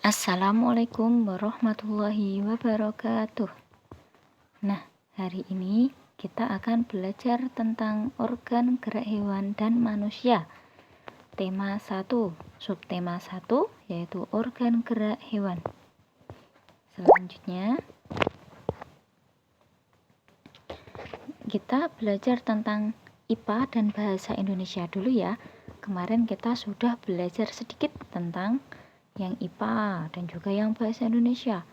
Assalamualaikum warahmatullahi wabarakatuh. Nah, hari ini kita akan belajar tentang organ gerak hewan dan manusia. Tema 1, subtema 1 yaitu organ gerak hewan. Selanjutnya kita belajar tentang IPA dan bahasa Indonesia dulu ya. Kemarin kita sudah belajar sedikit tentang yang IPA dan juga yang bahasa Indonesia.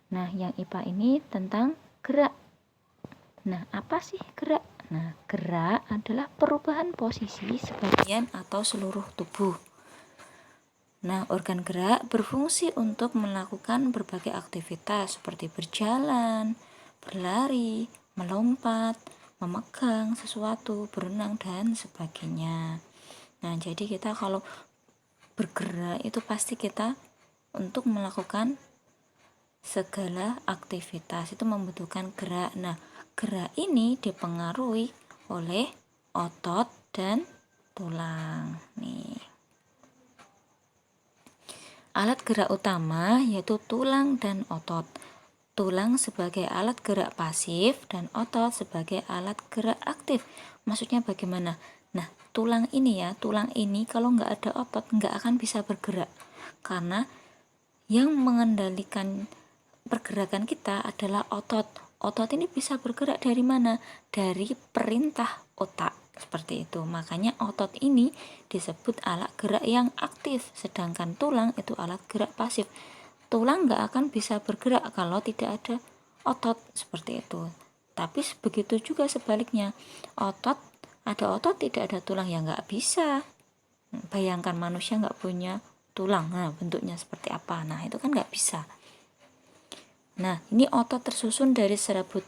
Nah, yang IPA ini tentang gerak. Nah, apa sih gerak? Nah, gerak adalah perubahan posisi sebagian atau seluruh tubuh. Nah, organ gerak berfungsi untuk melakukan berbagai aktivitas seperti berjalan, berlari, melompat, memegang sesuatu, berenang, dan sebagainya. Nah, jadi kita kalau bergerak itu pasti kita untuk melakukan segala aktivitas itu membutuhkan gerak. Nah, gerak ini dipengaruhi oleh otot dan tulang. Nih. Alat gerak utama yaitu tulang dan otot. Tulang sebagai alat gerak pasif dan otot sebagai alat gerak aktif. Maksudnya bagaimana? Nah, tulang ini kalau nggak ada otot nggak akan bisa bergerak. Karena yang mengendalikan pergerakan kita adalah otot. Otot ini bisa bergerak dari mana? Dari perintah otak. Seperti itu. Makanya otot ini disebut alat gerak yang aktif, sedangkan tulang itu alat gerak pasif. Tulang nggak akan bisa bergerak kalau tidak ada otot, seperti itu. Tapi begitu juga sebaliknya. Ada otot tidak ada tulang, ya nggak bisa. Bayangkan manusia nggak punya tulang, nah bentuknya seperti apa? Nah itu kan nggak bisa. Nah, ini otot tersusun dari serabut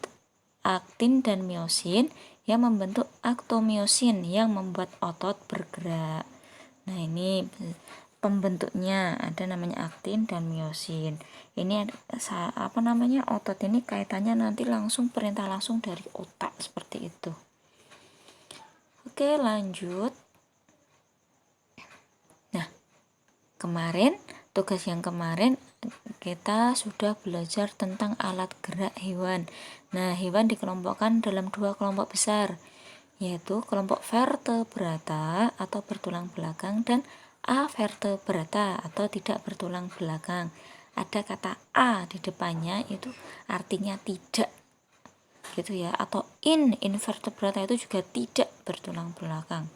aktin dan miosin yang membentuk aktomiosin yang membuat otot bergerak. Nah, ini pembentuknya ada namanya aktin dan miosin. Ini otot ini kaitannya nanti langsung perintah langsung dari otak seperti itu. Oke, lanjut. Nah, tugas yang kemarin kita sudah belajar tentang alat gerak hewan. Nah, hewan dikelompokkan dalam 2 kelompok besar, yaitu kelompok vertebrata atau bertulang belakang dan avertebrata atau tidak bertulang belakang. Ada kata a di depannya, itu artinya tidak, gitu ya. Atau invertebrata itu juga tidak bertulang belakang.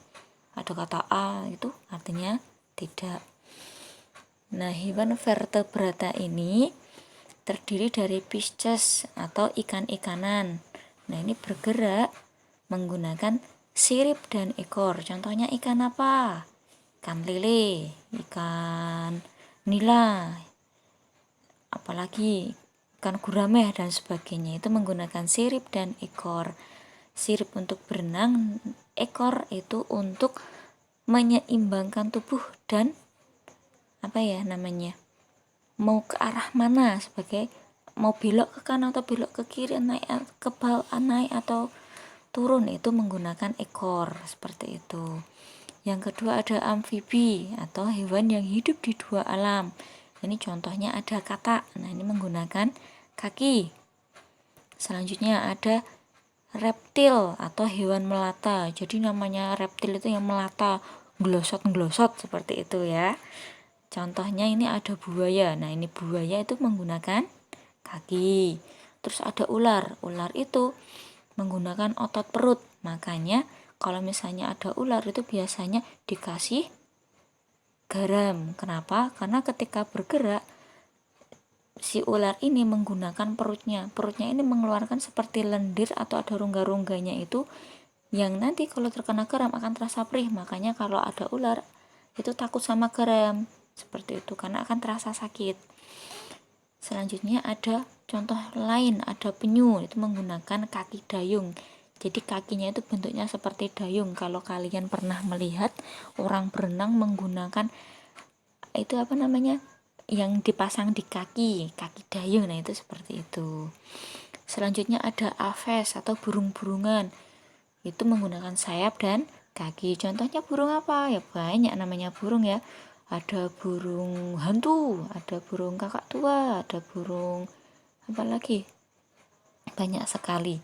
Ada kata a itu artinya tidak. Nah, hewan vertebrata ini terdiri dari Pisces atau ikan-ikanan. Nah, ini bergerak menggunakan sirip dan ekor. Contohnya ikan apa? Ikan lele, ikan nila, apalagi ikan gurame dan sebagainya. Itu menggunakan sirip dan ekor. Sirip untuk berenang, ekor itu untuk menyeimbangkan tubuh dan mau ke arah mana, sebagai mau belok ke kanan atau belok ke kiri, naik ke bawah, naik atau turun, itu menggunakan ekor, seperti itu. Yang kedua ada amfibi atau hewan yang hidup di 2 alam. Ini contohnya ada katak. Nah, ini menggunakan kaki. Selanjutnya ada reptil atau hewan melata. Jadi namanya reptil itu yang melata, glosot-glosot seperti itu ya. Contohnya ini ada buaya. Nah, ini buaya itu menggunakan kaki. Terus ada ular. Ular itu menggunakan otot perut. Makanya kalau misalnya ada ular itu biasanya dikasih garam. Kenapa? Karena ketika bergerak si ular ini menggunakan perutnya. Perutnya ini mengeluarkan seperti lendir atau ada rongga-rongganya itu yang nanti kalau terkena garam akan terasa perih. Makanya kalau ada ular itu takut sama garam. Seperti itu, karena akan terasa sakit. Selanjutnya ada contoh lain, ada penyu, itu menggunakan kaki dayung. Jadi kakinya itu bentuknya seperti dayung. Kalau kalian pernah melihat orang berenang menggunakan itu yang dipasang di kaki dayung, nah itu seperti itu. Selanjutnya ada aves atau burung-burungan, itu menggunakan sayap dan kaki. Contohnya burung apa? Ya banyak namanya burung ya. ada burung hantu, ada burung kakak tua, ada burung apa lagi, banyak sekali.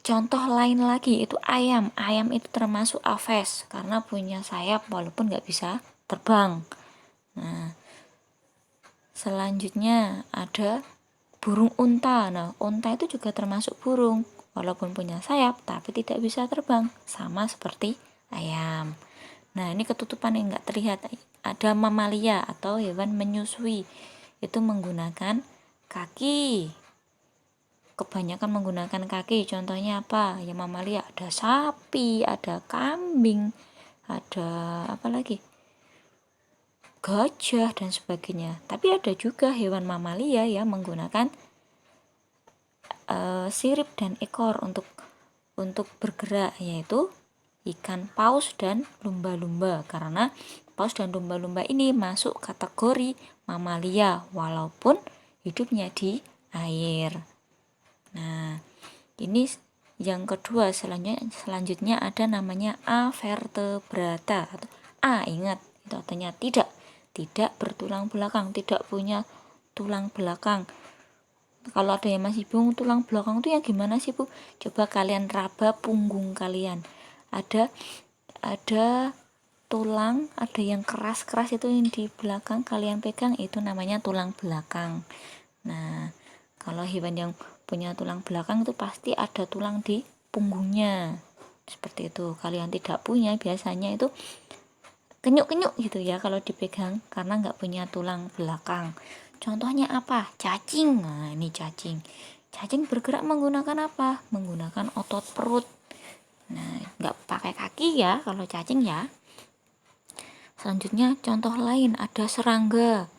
Contoh lain lagi itu ayam. Ayam itu termasuk aves karena punya sayap walaupun nggak bisa terbang. Nah, selanjutnya ada burung unta. Nah, unta itu juga termasuk burung walaupun punya sayap tapi tidak bisa terbang, sama seperti ayam. Nah, ini ketutupan yang nggak terlihat. Ada mamalia atau hewan menyusui, itu menggunakan kaki. Kebanyakan menggunakan kaki. Contohnya apa? Ya mamalia, ada sapi, ada kambing, ada apa lagi? Gajah dan sebagainya. Tapi ada juga hewan mamalia yang menggunakan sirip dan ekor untuk bergerak, yaitu ikan paus dan lumba-lumba. Karena paus dan lumba-lumba ini masuk kategori mamalia walaupun hidupnya di air. Nah, ini yang kedua. Selanjutnya ada namanya avertebrata atau ingat itu artinya tidak bertulang belakang, tidak punya tulang belakang. Kalau ada yang masih bingung tulang belakang itu yang gimana sih Bu? Coba kalian raba punggung kalian. Ada tulang, ada yang keras-keras itu yang di belakang kalian pegang, itu namanya tulang belakang. Nah, kalau hewan yang punya tulang belakang itu pasti ada tulang di punggungnya. Seperti itu. Kalau yang tidak punya biasanya itu kenyuk-kenyuk gitu ya kalau dipegang karena nggak punya tulang belakang. Contohnya apa? Cacing. Nah, ini cacing. Cacing bergerak menggunakan apa? Menggunakan otot perut. Nah, nggak pakai kaki ya kalau cacing ya. Selanjutnya contoh lain ada serangga.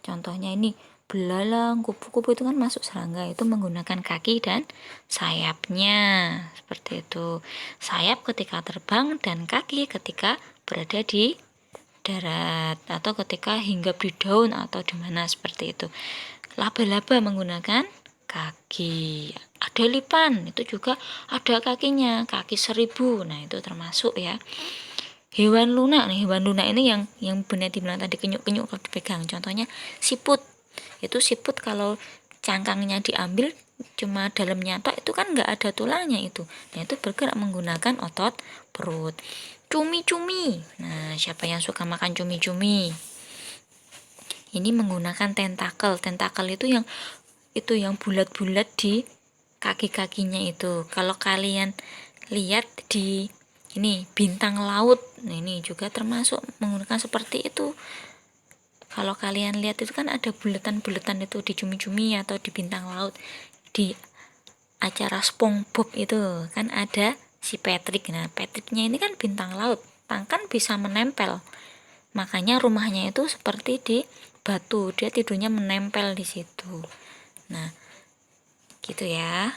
Contohnya ini belalang, kupu-kupu itu kan masuk serangga, itu menggunakan kaki dan sayapnya. Seperti itu. Sayap ketika terbang dan kaki ketika berada di darat atau ketika hinggap di daun atau di mana, seperti itu. Laba-laba menggunakan kaki. Ada lipan, itu juga ada kakinya, kaki 1000. Nah, itu termasuk ya. Hewan lunak nih, hewan lunak ini yang benar dibilang tadi kenyuk-kenyuk kalau dipegang. Contohnya siput. Itu siput kalau cangkangnya diambil cuma dalamnya tok itu kan nggak ada tulangnya itu. Nah, itu bergerak menggunakan otot perut. Cumi-cumi. Nah, siapa yang suka makan cumi-cumi? Ini menggunakan tentakel. Tentakel itu yang bulat-bulat di kaki-kakinya itu. Kalau kalian lihat di ini bintang laut, nah ini juga termasuk menggunakan seperti itu. Kalau kalian lihat itu kan ada bulatan-bulatan itu di cumi-cumi atau di bintang laut. Di acara SpongeBob itu kan ada si Patrick. Nah, Patricknya ini kan bintang laut, kan bisa menempel. Makanya rumahnya itu seperti di batu, dia tidurnya menempel di situ. Nah, gitu ya.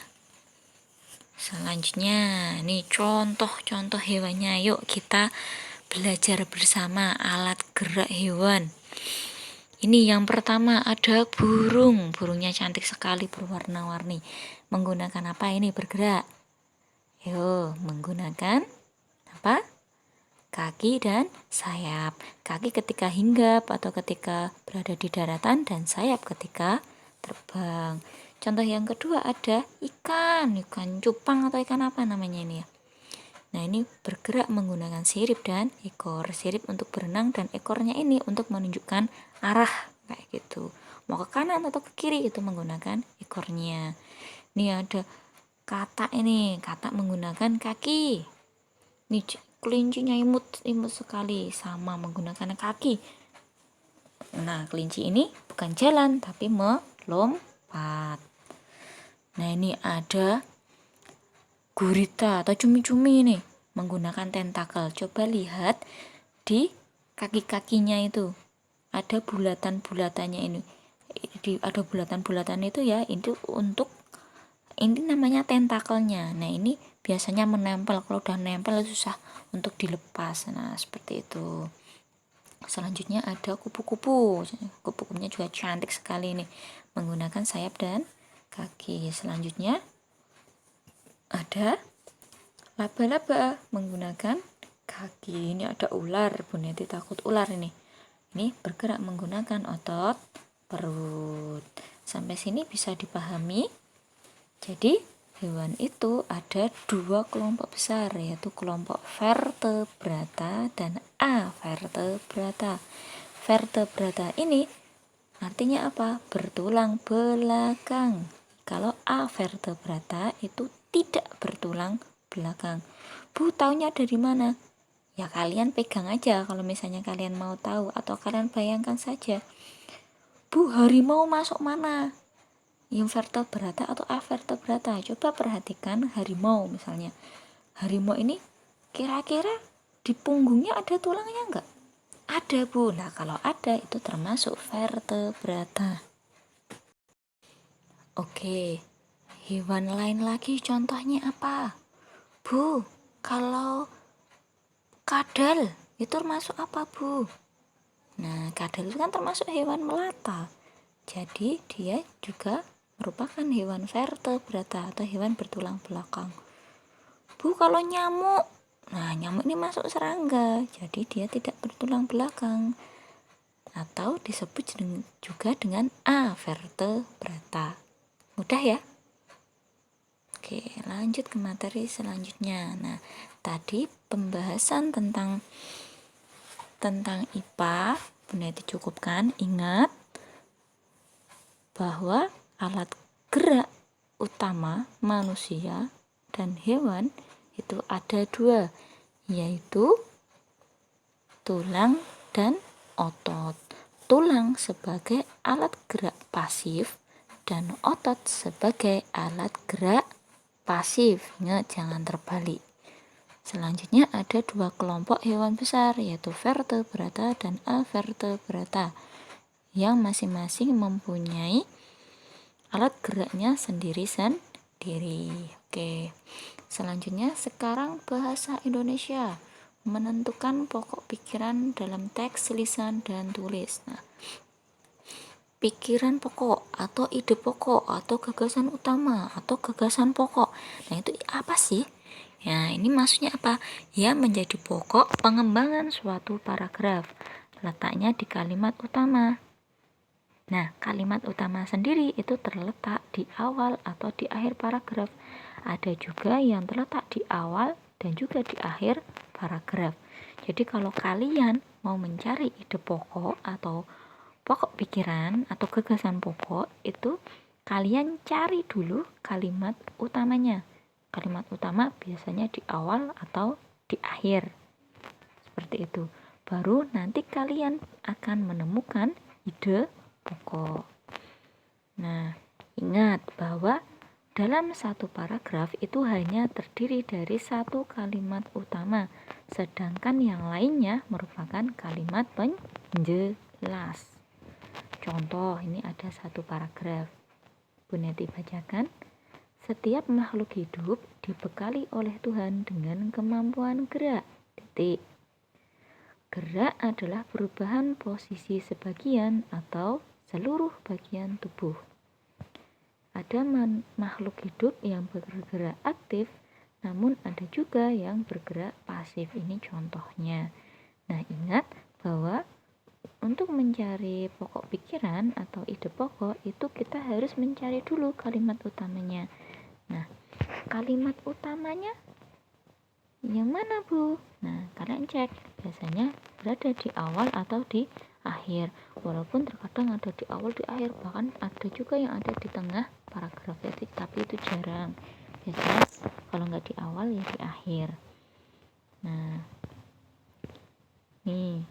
Selanjutnya, ini contoh-contoh hewannya. Yuk kita belajar bersama alat gerak hewan. Ini yang pertama ada burung. Burungnya cantik sekali, berwarna-warni. Menggunakan apa ini bergerak? Yuk, menggunakan apa? Kaki dan sayap. Kaki ketika hinggap atau ketika berada di daratan, dan sayap ketika terbang. Contoh yang kedua ada ikan cupang atau ikan apa namanya ini ya. Nah, ini bergerak menggunakan sirip dan ekor. Sirip untuk berenang dan ekornya ini untuk menunjukkan arah kayak gitu. Mau ke kanan atau ke kiri itu menggunakan ekornya. Ini ada katak ini, katak menggunakan kaki. Ini kelincinya imut sekali, sama menggunakan kaki. Nah, kelinci ini bukan jalan tapi melompat. Nah, ini ada gurita atau cumi-cumi nih menggunakan tentakel. Coba lihat di kaki-kakinya itu ada bulatan-bulatannya ini. Ada bulatan-bulatan itu ya, ini namanya tentakelnya. Nah, ini biasanya menempel. Kalau udah nempel susah untuk dilepas. Nah, seperti itu. Selanjutnya ada kupu-kupu. Kupu-kupunya juga cantik sekali nih, menggunakan sayap dan kaki. Selanjutnya ada laba-laba menggunakan kaki. Ini ada ular, Bu Neti takut ular ini. Ini bergerak menggunakan otot perut. Sampai sini bisa dipahami. Jadi hewan itu ada dua kelompok besar, yaitu kelompok vertebrata dan avertebrata. Vertebrata ini artinya apa? Bertulang belakang. Kalau avertebrata itu tidak bertulang belakang. Bu, taunya dari mana? Ya kalian pegang aja kalau misalnya kalian mau tahu, atau kalian bayangkan saja. Bu, harimau masuk mana? Yang vertebrata atau avertebrata? Coba perhatikan harimau misalnya. Harimau ini kira-kira di punggungnya ada tulangnya enggak? Ada, Bu. Nah, kalau ada itu termasuk vertebrata. Oke, hewan lain lagi contohnya apa? Bu, kalau kadal itu termasuk apa, Bu? Nah, kadal itu kan termasuk hewan melata. Jadi, dia juga merupakan hewan vertebrata atau hewan bertulang belakang. Bu, kalau nyamuk, nah nyamuk ini masuk serangga, jadi dia tidak bertulang belakang atau disebut juga dengan avertebrata. Mudah ya? Oke, lanjut ke materi selanjutnya. Nah, tadi pembahasan tentang IPA Bu Neti cukupkan. Ingat bahwa alat gerak utama manusia dan hewan itu ada dua, yaitu tulang dan otot. Tulang sebagai alat gerak pasif dan otot sebagai alat gerak pasif. Ingat, jangan terbalik. Selanjutnya ada dua kelompok hewan besar, yaitu vertebrata dan avertebrata, yang masing-masing mempunyai alat geraknya sendiri-sendiri. Oke, selanjutnya sekarang bahasa Indonesia. Menentukan pokok pikiran dalam teks, lisan, dan tulis. Nah, pikiran pokok atau ide pokok atau gagasan utama atau gagasan pokok. Nah, itu apa sih? Ya, ini maksudnya apa? Ya, menjadi pokok pengembangan suatu paragraf. Letaknya di kalimat utama. Nah, kalimat utama sendiri itu terletak di awal atau di akhir paragraf. Ada juga yang terletak di awal dan juga di akhir paragraf. Jadi kalau kalian mau mencari ide pokok atau pokok pikiran atau gagasan pokok, itu kalian cari dulu kalimat utamanya. Kalimat utama biasanya di awal atau di akhir. Seperti itu. Baru nanti kalian akan menemukan ide pokok. Nah, ingat bahwa dalam satu paragraf itu hanya terdiri dari satu kalimat utama, sedangkan yang lainnya merupakan kalimat penjelas. Contoh, ini ada satu paragraf. Bu Neti bacakan. Setiap makhluk hidup dibekali oleh Tuhan dengan kemampuan gerak. Titik. Gerak adalah perubahan posisi sebagian atau seluruh bagian tubuh. Ada makhluk hidup yang bergerak aktif, namun ada juga yang bergerak pasif. Ini contohnya. Nah, ingat bahwa untuk mencari pokok pikiran atau ide pokok itu kita harus mencari dulu kalimat utamanya. Nah, kalimat utamanya yang mana, Bu? Nah, kalian cek. Biasanya berada di awal atau di akhir. Walaupun terkadang ada di awal, di akhir, bahkan ada juga yang ada di tengah paragraf, tapi itu jarang. Biasanya kalau nggak di awal ya di akhir. Nah, nih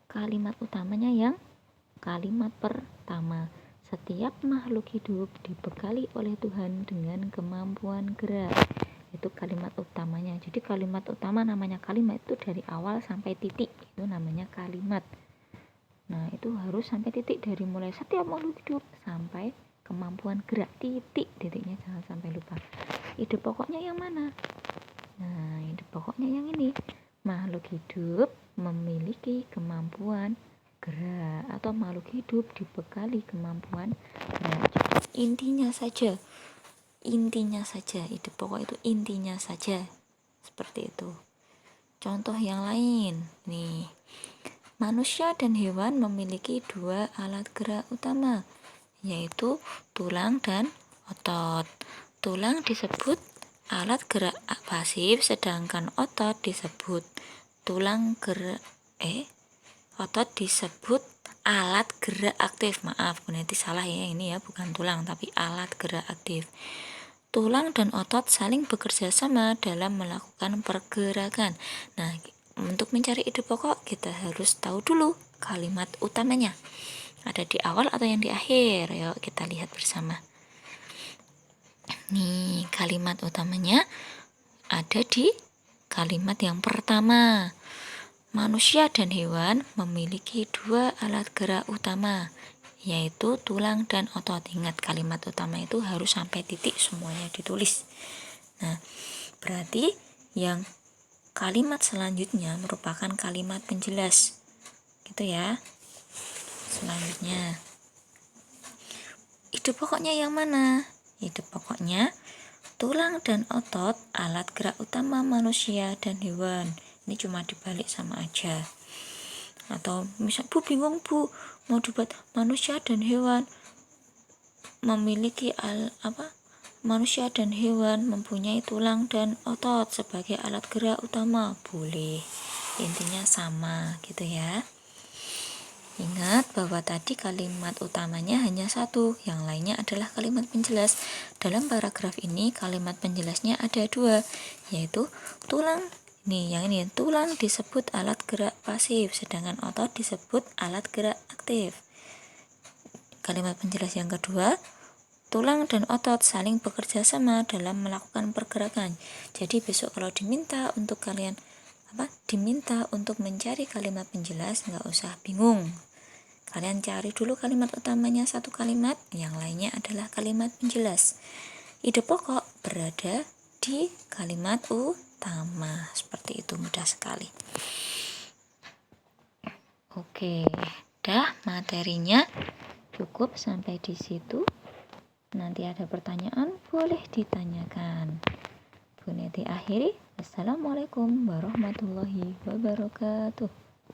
kalimat utamanya yang kalimat pertama. Setiap makhluk hidup dibekali oleh Tuhan dengan kemampuan gerak. Itu kalimat utamanya. Jadi kalimat utama namanya kalimat itu dari awal sampai titik, itu namanya kalimat. Nah, itu harus sampai titik, dari mulai setiap makhluk hidup sampai kemampuan gerak, titiknya jangan sampai lupa. Ide pokoknya yang mana? Nah, ide pokoknya yang ini. Makhluk hidup memiliki kemampuan gerak atau makhluk hidup dibekali kemampuan gerak. Intinya saja ide pokok itu intinya saja seperti itu. contoh yang lain. Nih, manusia dan hewan memiliki dua alat gerak utama, yaitu tulang dan otot. Tulang disebut alat gerak pasif, sedangkan otot disebut otot disebut alat gerak aktif. Maaf, berarti salah ya, ini ya bukan tulang tapi alat gerak aktif. Tulang dan otot saling bekerja sama dalam melakukan pergerakan. Nah, untuk mencari ide pokok kita harus tahu dulu kalimat utamanya. Ada di awal atau yang di akhir? Yuk kita lihat bersama. Nih, kalimat utamanya ada di kalimat yang pertama. Manusia dan hewan memiliki dua alat gerak utama, yaitu tulang dan otot. Ingat, kalimat utama itu harus sampai titik semuanya ditulis. Nah, berarti yang kalimat selanjutnya merupakan kalimat penjelas. Gitu ya. Selanjutnya, ide pokoknya yang mana? Ide pokoknya tulang dan otot alat gerak utama manusia dan hewan. Ini cuma dibalik sama aja. Atau misal Bu bingung Bu, mau dibuat manusia dan hewan memiliki manusia dan hewan mempunyai tulang dan otot sebagai alat gerak utama. Boleh. Intinya sama gitu ya. Ingat bahwa tadi kalimat utamanya hanya satu, yang lainnya adalah kalimat penjelas. Dalam paragraf ini kalimat penjelasnya ada dua, yaitu tulang. Yang ini tulang disebut alat gerak pasif, sedangkan otot disebut alat gerak aktif. Kalimat penjelas yang kedua, tulang dan otot saling bekerja sama dalam melakukan pergerakan. Jadi besok kalau diminta untuk mencari kalimat penjelas, nggak usah bingung. Kalian cari dulu kalimat utamanya satu kalimat, yang lainnya adalah kalimat penjelas. Ide pokok berada di kalimat utama. Seperti itu, mudah sekali. Oke, materinya cukup sampai di situ. Nanti ada pertanyaan, boleh ditanyakan. Bu Neti akhiri. Assalamualaikum warahmatullahi wabarakatuh.